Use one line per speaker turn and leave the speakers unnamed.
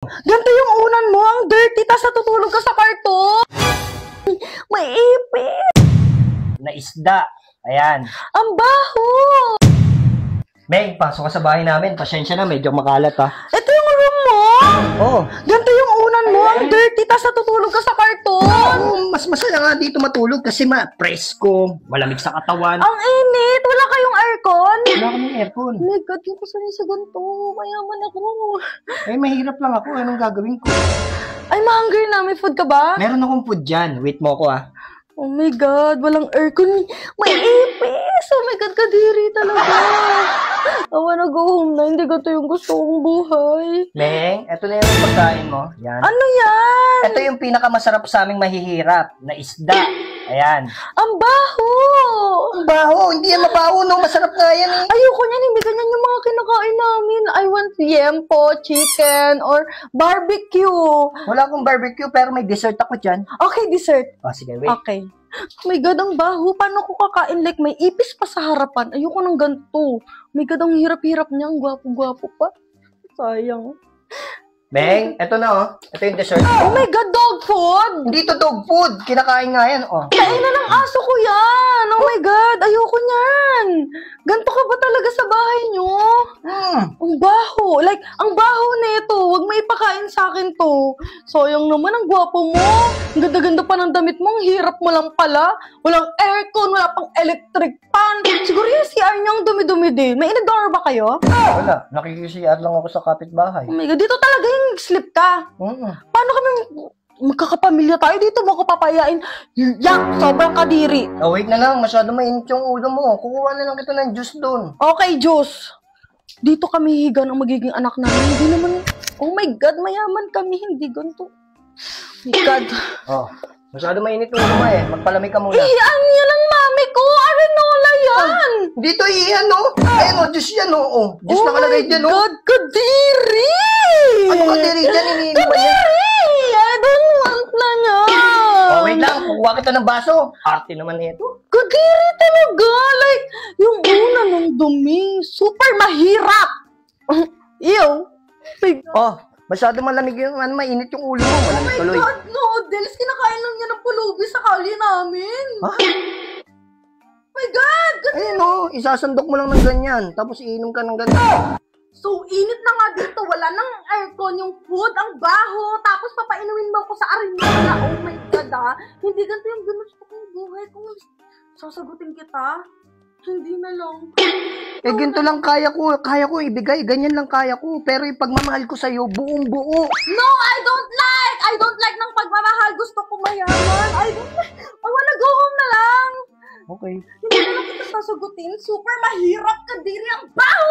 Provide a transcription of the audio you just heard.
Ganito yung unan mo, ang dirty, tas natutulog ka sa karton. May ipis.
Na isda. Ayan.
Ang baho.
Meng, pasok ka sa bahay namin. Pasensya na, medyo makalat ha.
Ito yung room mo.
Oo.
Ganito yung unan mo, ang dirty, tas natutulog ka sa karton.
Mas masaya nga dito matulog kasi presko, malamig sa katawan.
Ang init. Wala kayong aircon?
Wala kaming aircon.
Oh my God, yung kusanin sa ganito. Mayaman ako.
Ay, mahirap lang ako. Anong gagawin ko?
Ay, ma-hungry na. May food ka ba?
Meron akong food dyan. Wait mo ako ah.
Oh my God, walang aircon. May ipis. Oh my God, kadiri talaga. I wanna go home na. Hindi ganito yung gusto kong buhay.
Meng, eto na yung pagkain mo. Yan.
Ano yan?
Ito yung pinakamasarap sa aming mahihirap na isda. Ayan.
Ang baho.
Ang baho. Hindi yan mabaho, no? Masarap nga yan eh.
Ayoko niyan. Hindi ganyan yung mga kinakain namin. I want yempo, chicken, or barbecue.
Wala akong barbecue pero may dessert ako dyan.
Okay, dessert.
Oh, sige, wait.
Okay. Oh my God, ang baho. Paano ko kakain? Like, may ipis pa sa harapan. Ayoko ng ganito. Oh my God, ang hirap-hirap niya. Ang gwapo-gwapo pa. Sayang.
Meng, eto na oh. Ito yung dessert.
Oh my God, dog food!
Hindi to dog food. Kinakain nga yan, oh.
Kainan ng aso ko yan! Oh my God, ayoko niyan! Ganto ka ba talaga sa bahay niyo? Ang baho! Like, ang baho nito. Huwag may ipakain sa akin to. Sayang naman, ang gwapo mo. Ang ganda-ganda pa ng damit mo. Ang hirap mo lang pala. Walang aircon, wala pang electric fan. Siguro yung CR niyo ang dumi-dumi din. May inodor ba kayo?
Wala. Nakikisiyat lang ako sa kapitbahay.
Oh my God, dito talaga yung sleep ka. Paano kami magkakapamilya tayo dito? Mo ko papayain. Yak, sobrang kadiri.
Oh, wait na lang. Masyado mainit yung ulo mo. Kukuha na lang kita ng juice doon.
Okay, Diyos. Dito kami higa ng magiging anak namin. Hindi naman, oh my God, mayaman kami. Hindi ganito. Oh my God.
Oh, masyado mainit yung ulo mo eh. Magpalamig ka muna.
Iyan yan ang mami ko. Arenola yan.
Dito iyan, no? Ayan, oh, juice yan, no? Oh, juice nakalagay dyan, no?
Oh my God, kadiri.
Ano kadiri dyan? Iniinom ba yan?
Kadiri. I don't want na niya.
Oh, wait lang. Kukuha kita ng baso. Arte naman nito.
Kadiri talaga. Like, yung una ng dumi. Super mahirap. Ew.
Oh, masyado malamig yung mainit yung ulo mo. Malamig tuloy.
Oh my God, noodles. Kinakain lang niya ng pulubi sa kali namin.
Ha?
Oh my God.
Ayun, no? Isasandok mo lang ng ganyan. Tapos iinom ka ng ganyan.
So, init na nga dito. Wala nang aircon. Yung food, ang baho. Tapos, papainumin mo ako sa arenola. Oh my God, ah. Hindi ganito yung gusto kong buhay. Kung sasagutin kita, hindi na lang.
Eh, ganito lang kaya ko ibigay. Ganyan lang kaya ko. Pero yung pagmamahal ko sa'yo, buong buo.
No, I don't like! I don't like ng pagmamahal. Gusto ko mayaman. I don't like. I wanna go home na lang.
Okay.
Hindi na lang kita sasagutin. Super mahirap ka din. Ang baho